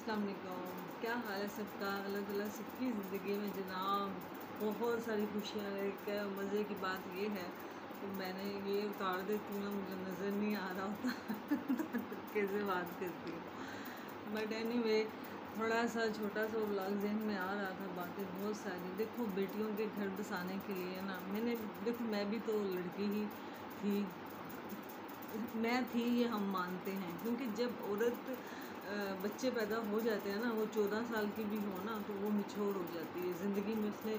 अस्सलाम वालेकुम। क्या हाल है सबका? अलग अलग सबकी ज़िंदगी में जनाब बहुत सारी खुशियाँ है। क्या मज़े की बात ये है कि मैंने ये उतार देती हूँ, मुझे नज़र नहीं आ रहा होता तो कैसे बात करती हूँ। बट एनीवे, थोड़ा सा छोटा सा व्लॉग ज़हन में आ रहा था, बातें बहुत सारी। देखो, बेटियों के घर बसाने के लिए ना, देखो मैं भी तो लड़की ही थी, मैं थी, ये हम मानते हैं। क्योंकि जब औरत बच्चे पैदा हो जाते हैं ना, वो 14 साल की भी हो ना, तो वो मिच्योर हो जाती है ज़िंदगी में। उसने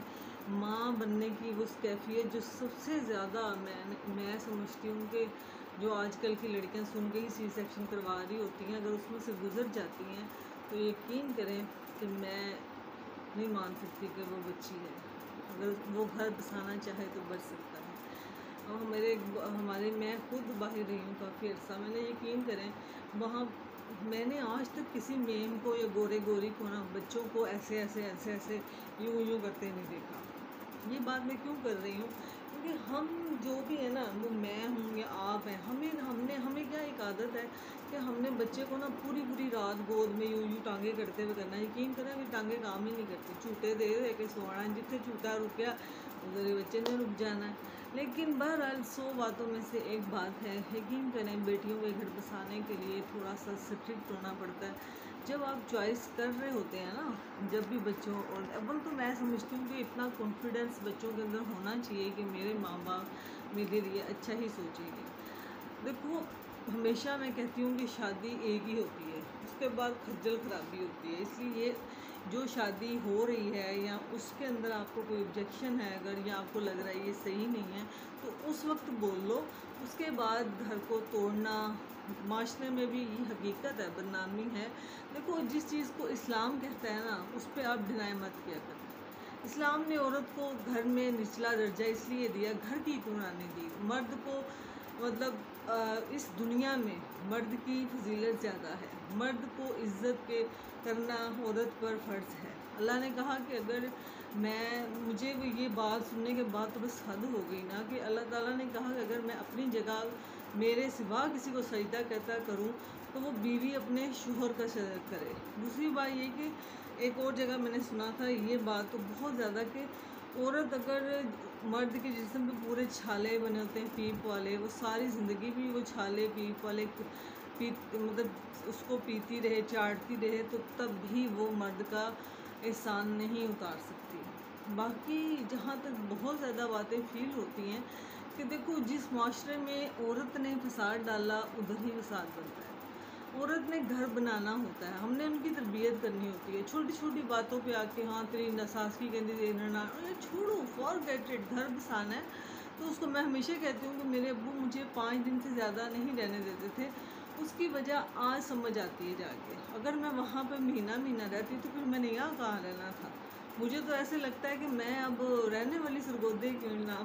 माँ बनने की वो कैफ़ियत जो सबसे ज़्यादा मैं समझती हूँ कि जो आजकल की लड़कियाँ सुन के ही सी सेक्शन करवा रही होती हैं, अगर उसमें से गुज़र जाती हैं तो यकीन करें कि मैं नहीं मान सकती कि वो बच्ची है। अगर वो घर बसाना चाहे तो बच सकता है। और हमारे मैं खुद बाहर रही हूँ काफ़ी अर्सा। मैंने यकीन करें, वहाँ मैंने आज तक किसी मेम को या गोरे गोरी को ना, बच्चों को ऐसे ऐसे ऐसे ऐसे यूँ करते नहीं देखा। ये बात मैं क्यों कर रही हूँ? क्योंकि हम जो भी है ना, वो मैं हूँ या आप हैं, हमें क्या एक आदत है कि हमने बच्चे को ना पूरी पूरी रात गोद में यूँ टांगे करते हुए करना। यकीन करें, अभी टांगे काम ही नहीं करती, झूठे दे दे के सोना, जितने झूठा रुक गया उधर ही बच्चे ने रुक जाना है। लेकिन बहरहाल 100 बातों में से एक बात है, यकीन करें, बेटियों के घर बसाने के लिए थोड़ा सा स्ट्रिक्ट होना पड़ता है। जब आप चॉइस कर रहे होते हैं ना, जब भी बच्चों, और अव्वल तो मैं समझती हूँ कि इतना कॉन्फिडेंस बच्चों के अंदर होना चाहिए कि मेरे माँ बाप मेरे लिए अच्छा ही सोचेंगे। देखो, हमेशा मैं कहती हूँ कि शादी एक ही होती है, उसके बाद खज्जल खराबी होती है। इसलिए जो शादी हो रही है या उसके अंदर आपको कोई ऑब्जेक्शन है अगर, या आपको लग रहा है ये सही नहीं है, तो उस वक्त बोल लो। उसके बाद घर को तोड़ना, माशरे में भी ये हकीकत है, बदनामी है। देखो, जिस चीज़ को इस्लाम कहता है ना, उस पर आप डिनाई मत किया करें। इस्लाम ने औरत को घर में निचला दर्जा इसलिए दिया, घर की कुरानी दी। मर्द को मतलब इस दुनिया में मर्द की फजीलत ज़्यादा है। मर्द को इज़्ज़त के करना औरत पर फ़र्ज़ है। अल्लाह ने कहा कि अगर मुझे वो ये बात सुनने के बाद तो बस हद हो गई ना, कि अल्लाह ताला ने कहा कि अगर मैं अपनी जगह मेरे सिवा किसी को सजदा कहता करूं, तो वो बीवी अपने शोहर का सजदा करे। दूसरी बात ये कि एक और जगह मैंने सुना था ये बात तो बहुत ज़्यादा, कि औरत अगर मर्द के जिस्म पे पूरे छाले बने होते हैं पीप वाले, वो सारी ज़िंदगी भी वो छाले पीप वाले मतलब उसको पीती रहे, चाटती रहे, तो तब भी वो मर्द का एहसान नहीं उतार सकती। बाकी जहाँ तक बहुत ज़्यादा बातें फील होती हैं कि देखो, जिस माशरे में औरत ने फसाद डाला उधर ही फसाद बनता है। औरत ने घर बनाना होता है, हमने उनकी तरबियत करनी होती है। छोटी छोटी बातों पे आके, हाँ तेरी सास की कहती देना, छोड़ो, फॉरगेट इट। घर बसाना है तो उसको, मैं हमेशा कहती हूँ कि मेरे अब्बू मुझे 5 दिन से ज़्यादा नहीं रहने देते थे। उसकी वजह आज समझ आती है जाके। अगर मैं वहाँ पर महीना महीना रहती तो फिर मैंने यहाँ कहाँ रहना था। मुझे तो ऐसे लगता है कि मैं अब रहने वाली सरगोदे क्यों ना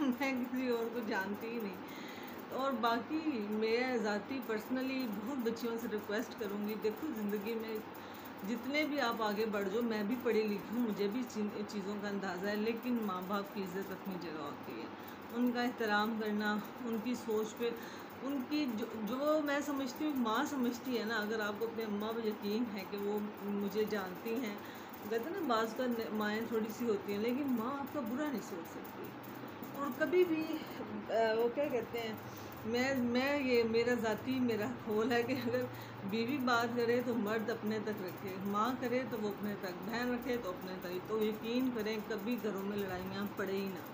मैं किसी और को जानती ही नहीं। और बाकी मैं ज़ाती पर्सनली बहुत बच्चियों से रिक्वेस्ट करूँगी, देखो ज़िंदगी में जितने भी आप आगे बढ़ जाओ, मैं भी पढ़ी लिखी हूँ, मुझे भी चीज़ों का अंदाज़ा है, लेकिन माँ बाप की इज़्ज़त अपनी जगह होती है। उनका एहतराम करना, उनकी सोच पे, उनकी जो मैं समझती हूँ माँ समझती है ना, अगर आपको अपने अम्मा पर यकीन है कि वो मुझे जानती हैं, कहते हैं ना बाज़ का माएँ थोड़ी सी होती हैं, लेकिन माँ आपका बुरा नहीं सोच सकती। और कभी भी वो क्या कहते हैं, ये मेरा ज़ाती मेरा खोल है कि अगर बीवी बात करे तो मर्द अपने तक रखे, माँ करे तो वो अपने तक, बहन रखे तो अपने तक। तो यकीन करें, कभी घरों में लड़ाइयाँ पड़े ही ना।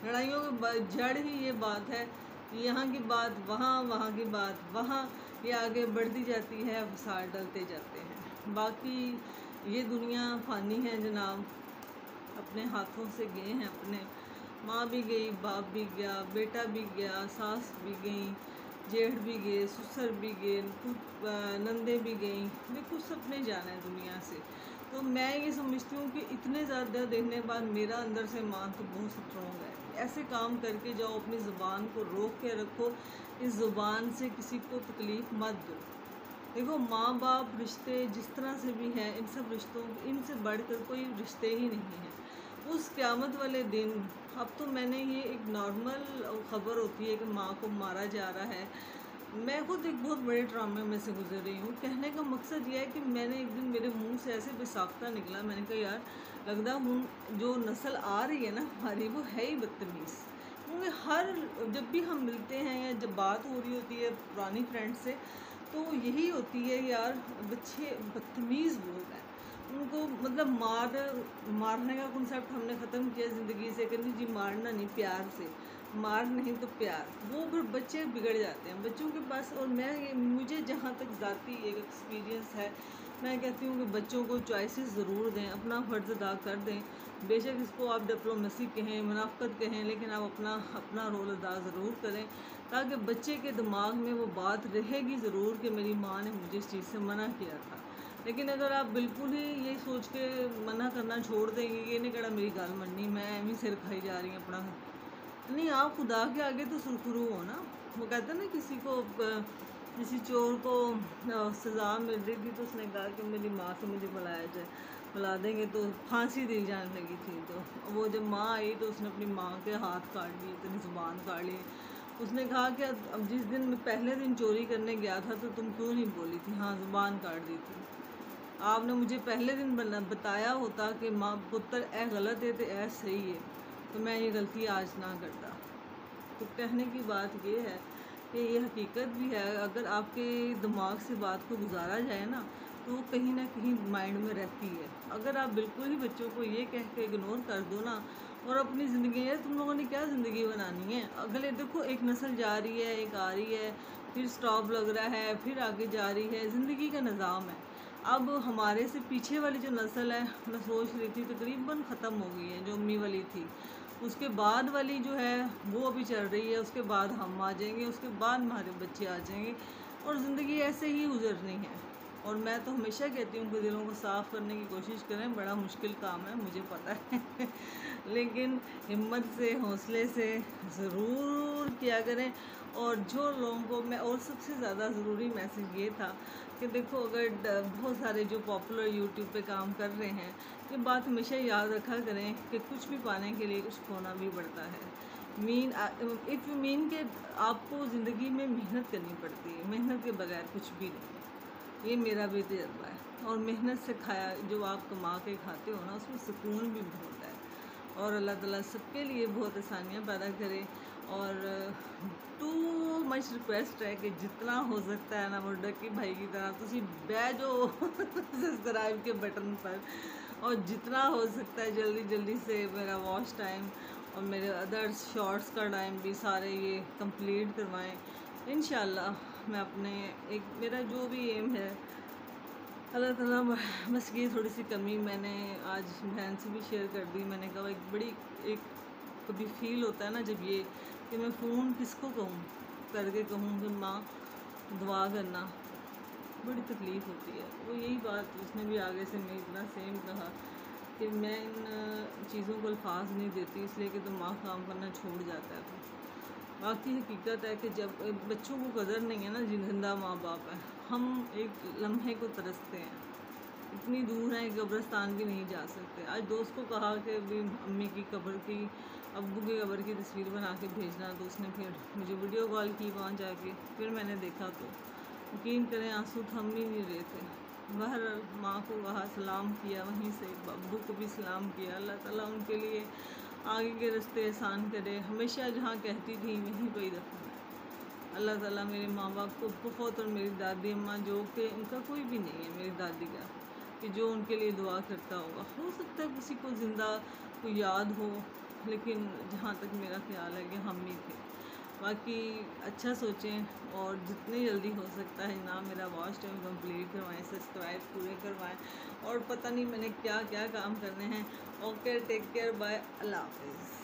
लड़ाइयों की जड़ ही ये बात है कि यहाँ की बात वहाँ, वहाँ की बात वहाँ, ये आगे बढ़ती जाती है, फसाद डलते जाते हैं। बाकी ये दुनिया फ़ानी है जनाब, अपने हाथों से गए हैं, अपने माँ भी गई, बाप भी गया, बेटा भी गया, सास भी गई, जेठ भी गए, ससुर भी गए, नंदे भी गई। देखो, सबने जाना है दुनिया से। तो मैं ये समझती हूँ कि इतने ज़्यादा देखने के बाद मेरा अंदर से मान तो बहुत स्ट्रॉन्ग है। ऐसे काम करके जाओ, अपनी ज़ुबान को रोक के रखो, इस ज़ुबान से किसी को तकलीफ़ मत दो। देखो, माँ बाप रिश्ते जिस तरह से भी हैं, इन सब रिश्तों, इनसे बढ़कर कोई रिश्ते ही नहीं हैं। उस क़यामत वाले दिन, अब तो मैंने ये एक नॉर्मल ख़बर होती है कि माँ को मारा जा रहा है, मैं खुद एक बहुत बड़े ड्रामे में से गुजर रही हूँ। कहने का मकसद ये है कि मैंने एक दिन मेरे मुंह से ऐसे बेसाख्ता निकला, मैंने कहा यार लगता हूँ जो नस्ल आ रही है ना हमारी वो है ही बदतमीज़। क्योंकि हर जब भी हम मिलते हैं या जब बात हो रही होती है पुरानी फ्रेंड से तो यही होती है यार बच्चे बदतमीज़ लोग हैं। उनको मतलब मारने का कॉन्सेप्ट हमने ख़त्म किया ज़िंदगी से कि नहीं जी मारना नहीं, प्यार से मार नहीं तो प्यार। वो फिर बच्चे बिगड़ जाते हैं बच्चों के पास। और मुझे जहाँ तक ज़ाती एक एक्सपीरियंस है, मैं कहती हूँ कि बच्चों को चॉइसेस ज़रूर दें, अपना फ़र्ज़ अदा कर दें। बेशक इसको आप डिप्लोमेसी कहें, मुनाफ़क़त कहें, लेकिन आप अपना रोल अदा ज़रूर करें ताकि बच्चे के दिमाग में वो बात रहेगी ज़रूर कि मेरी माँ ने मुझे इस चीज़ से मना किया था। लेकिन अगर आप बिल्कुल ही ये सोच के मना करना छोड़ देंगे कि नहीं कड़ा मेरी गल मननी, मैं एवं सिर खाई जा रही हूँ अपना, नहीं आप खुदा के आगे तो सुरखरू हो ना। वो कहते हैं ना किसी चोर को सज़ा मिल रही थी तो उसने कहा कि मेरी माँ से मुझे बुला देंगे, तो फांसी दी जाने लगी थी। तो वो जब माँ आई तो उसने अपनी माँ के हाथ काट लिए, इतनी ज़ुबान काट ली। उसने कहा कि अब जिस दिन मैं पहले दिन चोरी करने गया था तो तुम क्यों नहीं बोली थी, हाँ ज़ुबान काट दी थी। आपने मुझे पहले दिन बताया होता कि माँ पुत्र ए गलत है तो ए सही है, तो मैं ये गलती आज ना करता। तो कहने की बात ये है कि ये हकीकत भी है, अगर आपके दिमाग से बात को गुजारा जाए ना तो वो कहीं ना कहीं माइंड में रहती है। अगर आप बिल्कुल ही बच्चों को ये कह के इग्नोर कर दो ना और अपनी ज़िंदगी है, तुम लोगों ने क्या ज़िंदगी बनानी है। अगले देखो एक नस्ल जा रही है, एक आ रही है, फिर स्टॉप लग रहा है, फिर आगे जा रही है, ज़िंदगी का निज़ाम है। अब हमारे से पीछे वाली जो नस्ल है, मैं सोच रही थी तकरीबन ख़त्म हो गई है, जो अम्मी वाली थी। उसके बाद वाली जो है वो अभी चल रही है, उसके बाद हम आ जाएंगे, उसके बाद हमारे बच्चे आ जाएंगे और ज़िंदगी ऐसे ही गुजरनी है। और मैं तो हमेशा कहती हूँ कि दिलों को साफ़ करने की कोशिश करें, बड़ा मुश्किल काम है मुझे पता है लेकिन हिम्मत से हौसले से ज़रूर किया करें। और जो लोगों को मैं, और सबसे ज़्यादा ज़रूरी मैसेज ये था कि देखो अगर बहुत सारे जो पॉपुलर यूट्यूब पे काम कर रहे हैं, ये बात हमेशा याद रखा करें कि कुछ भी पाने के लिए कुछ खोना भी पड़ता है। इफ़ यू मीन कि आपको ज़िंदगी में मेहनत करनी पड़ती है, मेहनत के बगैर कुछ भी नहीं। ये मेरा भी तजर्बा है। और मेहनत से खाया जो आप कमा के खाते हो ना उसमें सुकून भी बहुत है। और अल्लाह ताला सबके लिए बहुत आसानियाँ पैदा करे। और टू मच रिक्वेस्ट है कि जितना हो सकता है ना वो डकी भाई की तरह तुसी बह जाओ सब्सक्राइब के बटन पर, और जितना हो सकता है जल्दी जल्दी से मेरा वॉच टाइम और मेरे अदर शॉर्ट्स का टाइम भी सारे ये कंप्लीट करवाएं। इंशाल्लाह मैं अपने एक मेरा जो भी एम है अल्लाह ताला, बस ये थोड़ी सी कमी मैंने आज बहन से भी शेयर कर दी। मैंने कहा एक बड़ी एक कभी फील होता है ना जब ये कि मैं फ़ोन किसको कहूँ करके कहूँ कि माँ दुआ करना, बड़ी तकलीफ़ होती है। वो यही बात उसने भी आगे से मेरी तरह सेम कहा कि मैं इन चीज़ों को अल्फाज नहीं देती इसलिए कि दिमाग काम करना छोड़ जाता है। तो बाकी हकीकत है कि जब बच्चों को कदर नहीं है ना, जिंदा माँ बाप है, हम एक लम्हे को तरसते हैं, इतनी दूर है कब्रिस्तान भी नहीं जा सकते। आज दोस्त को कहा कि भी अम्मी की कब्र की, अब्बू की कब्र की तस्वीर बना के भेजना, तो उसने फिर मुझे वीडियो कॉल की वहाँ जाके, फिर मैंने देखा तो यकीन करें आंसू थम ही नहीं रहे थे। बहर माँ को कहा, सलाम किया, वहीं से अब्बू को भी सलाम किया। अल्लाह ताला उनके लिए आगे के रास्ते आसान करे। हमेशा जहाँ कहती थी वहीं पर ही दफन है। अल्लाह ताला मेरे माँ बाप को बहुत, और मेरी दादी अम्मा जो कि उनका कोई भी नहीं है मेरी दादी का, कि जो उनके लिए दुआ करता होगा। हो सकता है किसी को ज़िंदा को याद हो, लेकिन जहाँ तक मेरा ख्याल है कि हम ही थे। बाकी अच्छा सोचें और जितनी जल्दी हो सकता है ना मेरा वॉच टाइम कंप्लीट करवाएं, सब्सक्राइब पूरे करवाएं। और पता नहीं मैंने क्या क्या काम करने हैं। ओके, टेक केयर, बाय, अल्लाह हाफिज़।